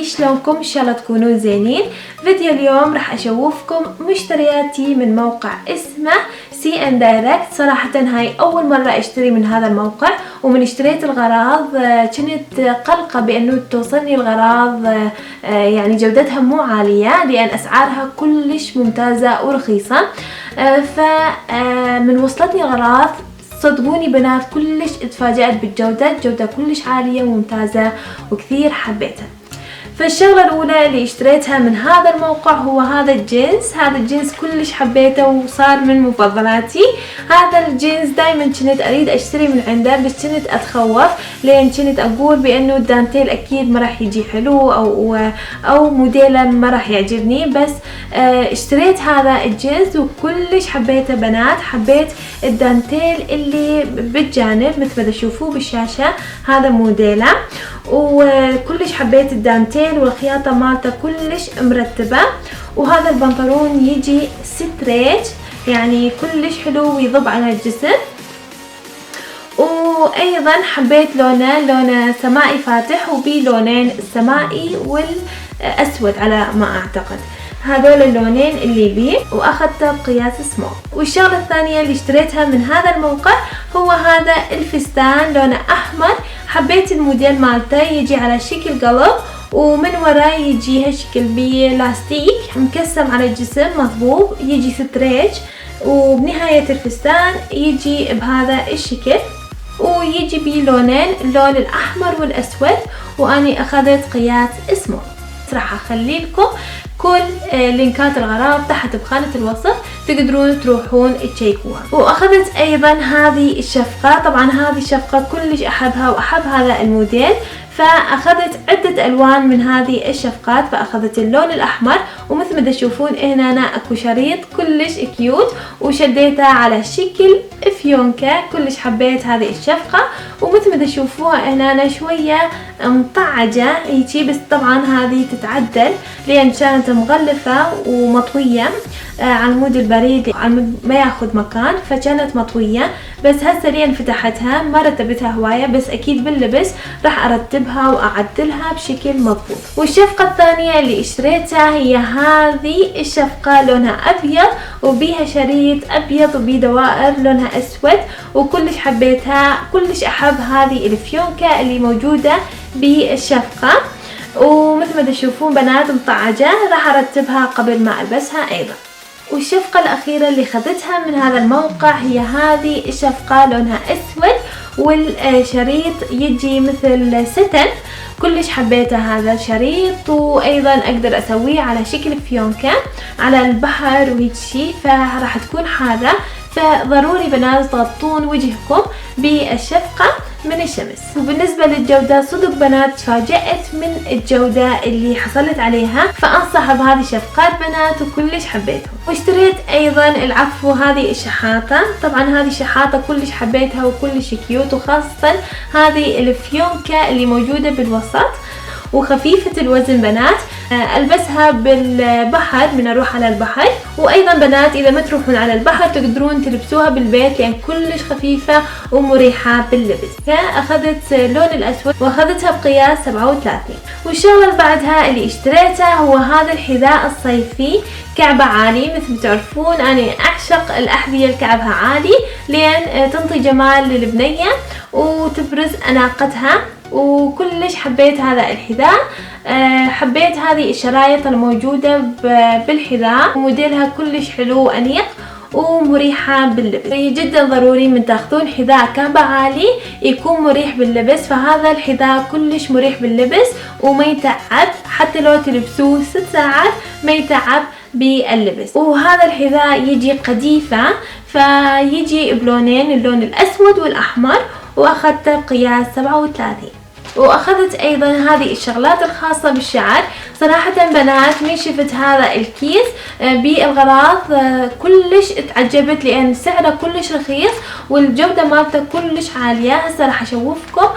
شلونكم؟ ان شاء الله تكونون زينين. فيديو اليوم راح اشوفكم مشترياتي من موقع اسمه C&N Direct. صراحة هاي اول مرة اشتري من هذا الموقع، ومن اشتريت الغراض كنت قلقة بانه توصلني الغراض يعني جودتها مو عالية، لان اسعارها كلش ممتازة ورخيصة. فمن وصلتني الغراض صدقوني بنات كلش اتفاجأت بالجودة، جودة كلش عالية وممتازة وكثير حبيتها. فالشغلة الأولى اللي اشتريتها من هذا الموقع هو هذا الجينز. هذا الجينز كلش حبيته وصار من مفضلاتي. هذا الجينز دايما كنت أريد أشتري من عنده، بس كنت أتخوف لأن كنت أقول بأنه الدانتيل أكيد ما راح يجي حلو أو موديله ما راح يعجبني. بس اشتريت هذا الجينز وكلش حبيته بنات. حبيت الدانتيل اللي بالجانب مثل ما تشوفوه بالشاشة، هذا موديله، وكلش حبيت الدانتيل والخياطة مالته كلش مرتبة. وهذا البنطلون يجي ستريت يعني كلش حلو ويضب على الجسم. وايضا حبيت لونه سمائي فاتح وبي لونين، السمائي والاسود على ما اعتقد، هذول اللونين اللي بيه، واخذته بقياس سمول. والشغلة الثانية اللي اشتريتها من هذا الموقع هو هذا الفستان لونه احمر. حبيت الموديل مالته، يجي على شكل قلب ومن وراه يجي هالشكل بلاستيك مكسم على الجسم مضبوط، يجي ستريتش، وبنهاية الفستان يجي بهذا الشكل، ويجي بيه لونين، اللون الاحمر والاسود، واني اخذت قياس سمول. راح اخلي لكم كل لينكات الغراض تحت بخانة الوصف، تقدرون تروحون تشيكوها. واخذت ايضا هذه الشفقة. طبعا هذه الشفقة كلش احبها واحب هذا الموديل، فاخذت عدة الوان من هذه الشفقات. فاخذت اللون الاحمر، ومثل ما تشوفون هنا اكو شريط كلش كيوت وشديتها على شكل فيونكة. كلش حبيت هذه الشفقة، ومثل ما تشوفوها هنا شوية مطعجة هيجي، بس طبعا هذه تتعدل لان كانت مغلفة ومطوية على المود البريد ما ياخذ مكان، فكانت مطوية. بس هسه لين فتحتها ما رتبتها هواية، بس اكيد باللبس راح ارتبها واعدلها بشكل مضبوط. والشفقة الثانية اللي اشتريتها هي هذه الشفقة، لونها ابيض وبيها شريط ابيض وبيه دوائر لونها اسود، وكلش حبيتها. كلش احب هذه الفيونكة اللي موجودة بالشفقة، ومثل ما تشوفون بنات مطعجة، راح ارتبها قبل ما البسها ايضا. والشفقة الأخيرة اللي خذتها من هذا الموقع هي هذه الشفقة، لونها أسود والشريط يجي مثل ستن. كلش حبيته هذا الشريط، وأيضا أقدر أسويه على شكل فيونكة على البحر وهيك شي، فراح تكون حارة. فضروري بنات تغطون وجهكم بالشفقة من الشمس. وبالنسبة للجودة صدق بنات تفاجأت من الجودة اللي حصلت عليها، فأنصح بهذه الشفقات بنات وكلش حبيتهم. واشتريت أيضا العفو هذه الشحاطة. طبعا هذه الشحاطة كلش حبيتها وكلش كيوت، وخاصة هذه الفيونكة اللي موجودة بالوسط وخفيفة الوزن بنات. البسها بالبحر من اروح على البحر، وايضا بنات اذا ما تروحون على البحر تقدرون تلبسوها بالبيت لان كلش خفيفة ومريحة باللبس. فاخذت اللون الاسود واخذتها بقياس 37. والشغلة اللي بعدها اللي اشتريتها هو هذا الحذاء الصيفي، كعبه عالي. مثل ما تعرفون انا اعشق الاحذية اللي كعبها عالي لان تنطي جمال للبنية وتبرز اناقتها، وكلش حبيت هذا الحذاء. حبيت هذه الشرايط الموجودة بالحذاء، وموديلها كلش حلو وأنيق ومريحة باللبس. جدا ضروري من تاخذون حذاء كعبه عالي يكون مريح باللبس، فهذا الحذاء كلش مريح باللبس وما يتعب، حتى لو تلبسوه 6 ساعات ما يتعب باللبس. وهذا الحذاء يجي قديفة، فيجي بلونين، اللون الأسود والأحمر، واخذته بقياس 37. واخذت ايضا هذه الشغلات الخاصة بالشعر. صراحة بنات من شفت هذا الكيس بالغراض كلش اتعجبت لان سعره كلش رخيص والجودة مالته كلش عالية. هسه راح اشوفكم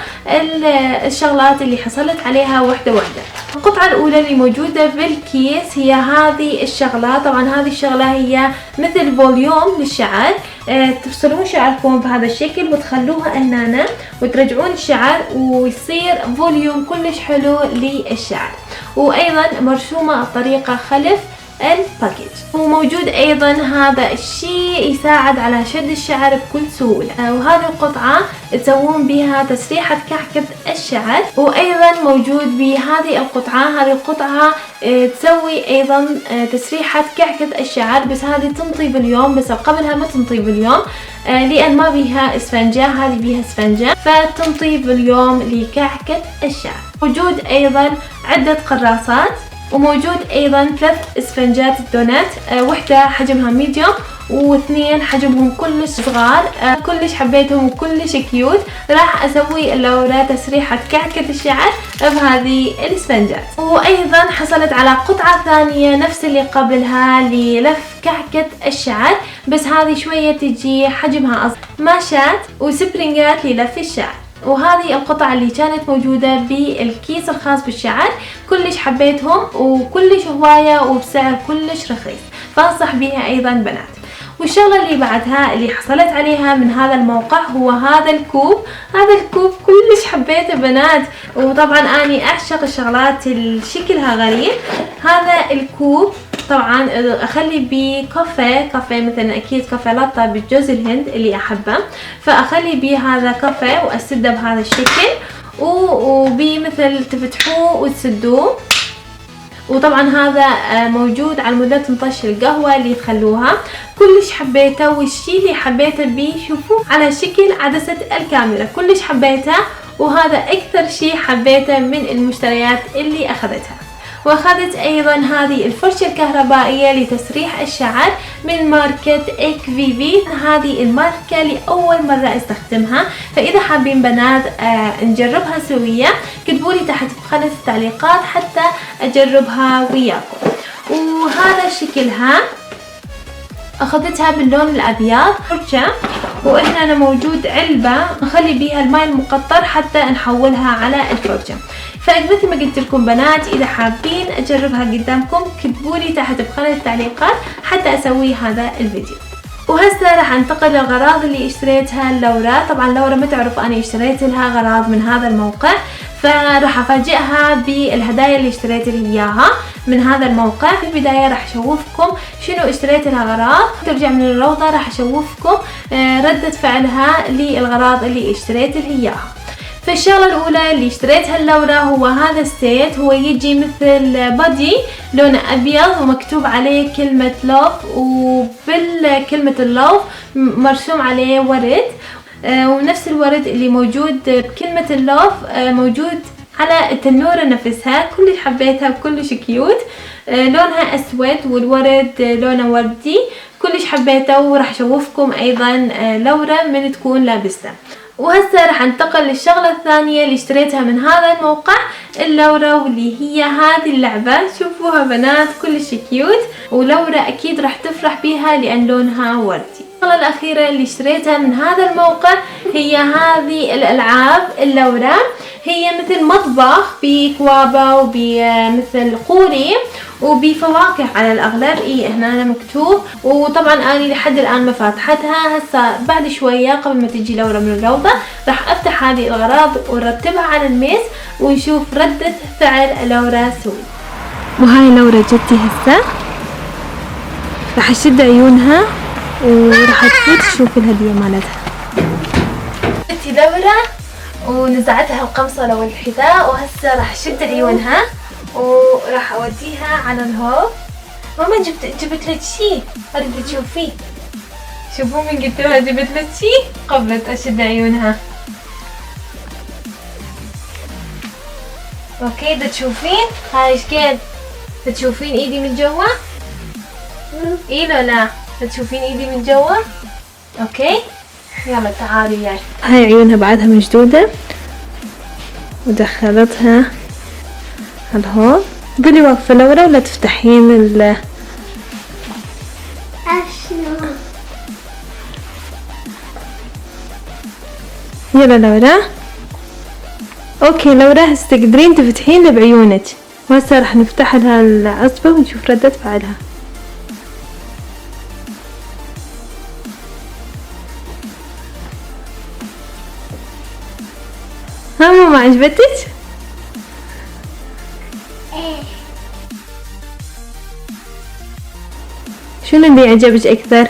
الشغلات اللي حصلت عليها وحدة وحدة. القطعة الأولى اللي موجودة بالكيس هي هذه الشغلة. طبعا هذه الشغلة هي مثل فوليوم للشعر، تفصلون شعركم بهذا الشكل وتخلوها أنانة وترجعون الشعر ويصير فوليوم كلش حلو للشعر، وأيضا مرسومة الطريقة خلف الباكيج. وموجود ايضا هذا الشيء يساعد على شد الشعر بكل سهولة، وهذه القطعة تسوون بها تسريحة كعكة الشعر. وايضا موجود بهذه القطعة، هذه القطعة تسوي ايضا تسريحة كعكة الشعر، بس هذه تنطي باليوم، بس قبلها ما تنطي باليوم لان ما بيها اسفنجة، هذه بيها اسفنجة فتنطي باليوم لكعكة الشعر. موجود ايضا عدة قراصات، وموجود ايضا 3 اسفنجات الدونات، وحدة حجمها ميديوم واثنين حجمهم كلش صغار، كلش حبيتهم وكلش كيوت. راح اسوي اللورة تسريحة كعكة الشعر بهذه الاسفنجات. وايضا حصلت على قطعة ثانية نفس اللي قبلها للف كعكة الشعر، بس هذه شوية تجي حجمها اصغر، ماشات وسبرينجات للف الشعر. وهذه القطع اللي كانت موجودة بالكيس الخاص بالشعر، كلش حبيتهم وكلش هواية وبسعر كلش رخيص، فانصح بيها ايضا بنات. والشغلة اللي بعدها اللي حصلت عليها من هذا الموقع هو هذا الكوب. هذا الكوب كلش حبيته بنات، وطبعا اني اعشق الشغلات شكلها غريب. هذا الكوب طبعا اخلي بيه كافيه مثلا، اكيد كافيه لاطه بالجوز الهند اللي احبه، فاخلي بيه هذا كافيه واسده بهذا الشكل، وبي مثل تفتحوه وتسدوه. وطبعا هذا موجود على مدة نطش القهوة اللي تخلوها. كلش حبيته، والشي اللي حبيته بيه شوفوا على شكل عدسة الكاميرا، كلش حبيته، وهذا اكثر شي حبيته من المشتريات اللي اخذتها. واخذت ايضا هذه الفرشة الكهربائية لتسريح الشعر من ماركة اكفيفي. هذه الماركة لأول مرة استخدمها، فاذا حابين بنات نجربها سوية كتبولي تحت بخانة التعليقات حتى اجربها وياكم. وهذا شكلها اخذتها باللون الابيض فرشة، وهنا موجود علبة نخلي بيها الماء المقطر حتى نحولها على الفرشة. فمثل ما قلت لكم بنات، اذا حابين اجربها قدامكم كتبولي تحت بخانة التعليقات حتى اسوي هذا الفيديو. وهسه راح انتقل للغراض اللي اشتريتها لورا. طبعا لورا ما تعرف اني اشتريت لها غراض من هذا الموقع، فراح افاجئها بالهدايا اللي اشتريت لها اياها من هذا الموقع. في البدايه راح اشوفكم شنو اشتريت لها غراض، ترجع من الروضه راح اشوفكم ردة فعلها للغراض اللي اشتريت لها اياها. فالشغله الاولى اللي اشتريتها اللورا هو هذا السيت، هو يجي مثل بادي لونه ابيض ومكتوب عليه كلمه لوف، وبالكلمه اللوف مرسوم عليه ورد، ونفس الورد اللي موجود بكلمه اللوف موجود على التنورة نفسها. كلش حبيتها وكلش كيوت، لونها اسود والورد لونه وردي، كلش حبيته. وراح اشوفكم ايضا لورا من تكون لابسته. وهسه راح انتقل للشغلة الثانية اللي اشتريتها من هذا الموقع اللورا، واللي هي هذه اللعبة. شوفوها بنات كلش كيوت، ولورا اكيد راح تفرح بيها لان لونها وردي. الشغلة الاخيرة اللي اشتريتها من هذا الموقع هي هذه الالعاب اللورا. هي مثل مطبخ بكوابة وبمثل قوري وبفواكه على الاغلب، هنا مكتوب. وطبعا اني لحد الان ما فاتحتها، هسه بعد شويه قبل ما تجي لورا من الروضه راح افتح هذه الاغراض ونرتبها على الميز ونشوف رده فعل لورا سوي. وهاي لورا جتي هسه راح اشد عيونها وراح تفوت تشوف الهديه مالتها. جتي لورا ونزعتها القمصه والحذاء، وهسه راح اشد عيونها وراح اوديها على الهوب. ماما جبت لك شيء اريد تشوفيه. شوفوا من قلت لها جبت لك شيء قبل اشد عيونها. اوكي دا تشوفين هاي ايش كان؟ دا تشوفين ايدي من جوا؟ اي لا لا دا تشوفين ايدي من جوا؟ اوكي يلا تعالي وياي. هاي عيونها بعدها مشدودة ودخلتها الهون. قولي واقفة لورا ولا تفتحين ال يلا لورا. اوكي لورا هسه تقدرين تفتحين بعيونك وهسه راح نفتح لها العصبة ونشوف ردة فعلها. ها ماما عجبتك؟ شنو اللي عجبك أكثر؟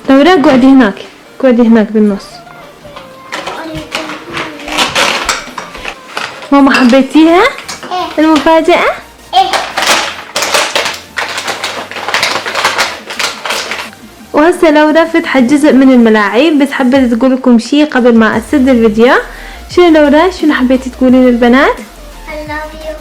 لورا قعدي هناك، قعدي هناك بالنص. ماما حبيتيها؟ المفاجأة؟ وهسه لورا فتحت جزء من الملاعب، بس حبيت تقول لكم شي قبل ما اسد الفيديو. شنو لورا؟ شنو حبيتي تقولين للبنات؟ I love you.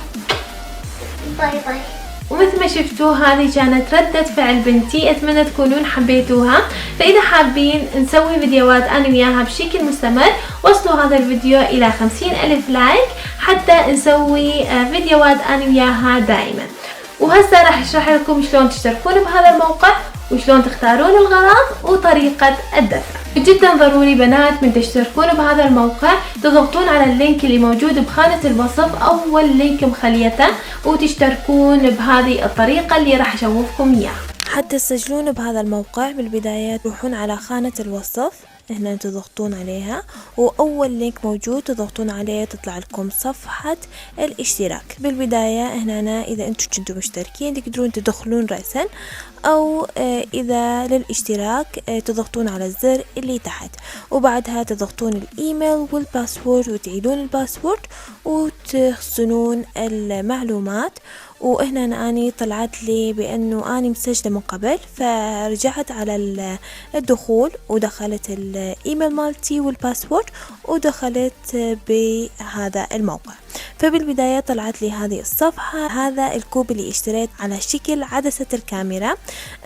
باي باي. ومثل ما شفتوا هذه كانت ردة فعل بنتي، اتمنى تكونون حبيتوها. فاذا حابين نسوي فيديوهات انا وياها بشكل مستمر وصلوا هذا الفيديو الى 50,000 لايك حتى نسوي فيديوهات انا وياها دائما. وهسه راح اشرح لكم شلون تشتركون بهذا الموقع وشلون تختارون الغراض وطريقة الدفع. جدا ضروري بنات من تشتركون بهذا الموقع تضغطون على اللينك اللي موجود بخانة الوصف، اول لينك مخليته، وتشتركون بهذه الطريقة اللي راح اشوفكم اياها. حتى تسجلون بهذا الموقع بالبداية تروحون على خانة الوصف، هنا تضغطون عليها واول لينك موجود تضغطون عليه تطلع لكم صفحة الاشتراك. بالبداية هنا اذا انتم كنتم مشتركين تقدرون تدخلون رأسا، او اذا للاشتراك تضغطون على الزر اللي تحت، وبعدها تضغطون الايميل والباسورد وتعيدون الباسورد وتخزنون المعلومات. وهنا اني طلعت لي بانه اني مسجله من قبل، فرجعت على الدخول ودخلت الايميل مالتي والباسورد ودخلت بهذا الموقع. فبالبداية طلعت لي هذه الصفحة، هذا الكوب اللي اشتريت على شكل عدسة الكاميرا،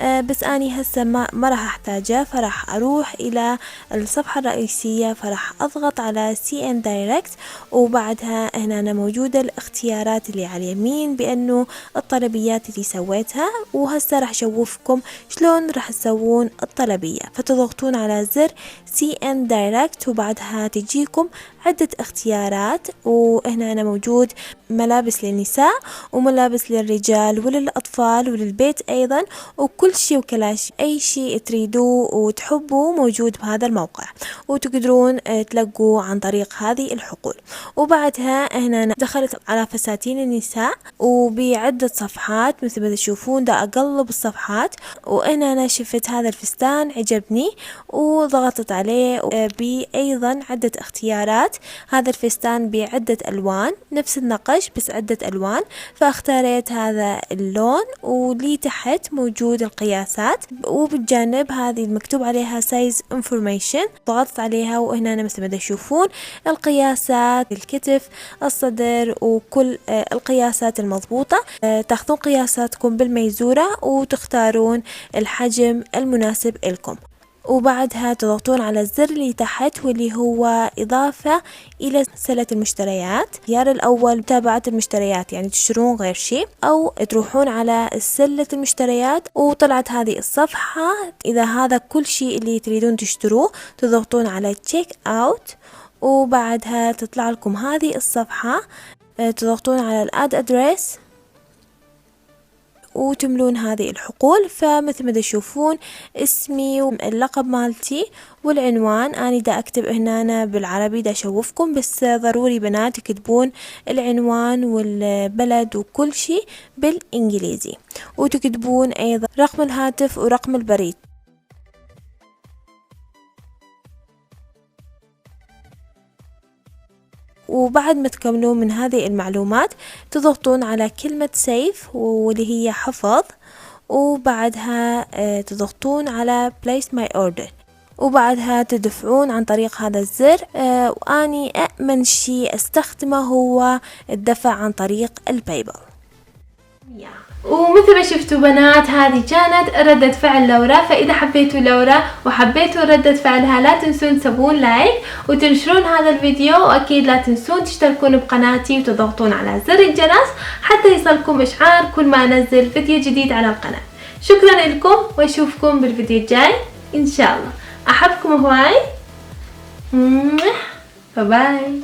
بس اني هسه ما راح احتاجه، فراح اروح الى الصفحة الرئيسية، فراح اضغط على CN Direct، وبعدها هنا موجودة الاختيارات اللي على اليمين بانه الطلبيات اللي سويتها. وهسه راح اشوفكم شلون راح تسوون الطلبية. فتضغطون على زر CN Direct وبعدها تجيكم عدة اختيارات، وهنا موجود ملابس للنساء وملابس للرجال وللأطفال وللبيت أيضا، وكل شيء وكلاش أي شيء تريدوه وتحبوه موجود بهذا الموقع، وتقدرون تلقوه عن طريق هذه الحقول. وبعدها هنا دخلت على فساتين النساء وبعدة صفحات مثل ما تشوفون، دا أقلب الصفحات، وهنا أنا شفت هذا الفستان عجبني وضغطت عليه، بأيضا عدة اختيارات. هذا الفستان بعدة ألوان نفس النقش بس عدة ألوان، فاختاريت هذا اللون، ولي تحت موجود القياسات، وبالجانب هذه المكتوب عليها size information، ضغطت عليها وهنا مثل ما تشوفون القياسات، الكتف، الصدر، وكل القياسات المضبوطة. تاخذون قياساتكم بالميزورة وتختارون الحجم المناسب لكم، وبعدها تضغطون على الزر اللي تحت واللي هو إضافة إلى سلة المشتريات. الخيار الأول متابعة المشتريات، يعني تشترون غير شيء، أو تروحون على سلة المشتريات وطلعت هذه الصفحة. إذا هذا كل شيء اللي تريدون تشتروه تضغطون على تشيك أوت، وبعدها تطلع لكم هذه الصفحة، تضغطون على الاد ادريس وتملون هذه الحقول. فمثل ما تشوفون اسمي واللقب مالتي والعنوان، أنا دا أكتب هنا بالعربي دا أشوفكم، بس ضروري بنات يكتبون العنوان والبلد وكل شيء بالإنجليزي، وتكتبون أيضا رقم الهاتف ورقم البريد. وبعد ما تكملون من هذه المعلومات تضغطون على كلمة سيف واللي هي حفظ، وبعدها تضغطون على place my order، وبعدها تدفعون عن طريق هذا الزر. وأني أأمن شيء استخدمه هو الدفع عن طريق البايبل. ومثل ما شفتوا بنات هذه كانت ردة فعل لورا. فإذا حبيتوا لورا وحبيتوا ردة فعلها لا تنسون تسوون لايك وتنشرون هذا الفيديو، وأكيد لا تنسون تشتركون بقناتي وتضغطون على زر الجرس حتى يصلكم إشعار كل ما أنزل فيديو جديد على القناة. شكرا لكم وأشوفكم بالفيديو الجاي إن شاء الله. أحبكم هواي. باي باي.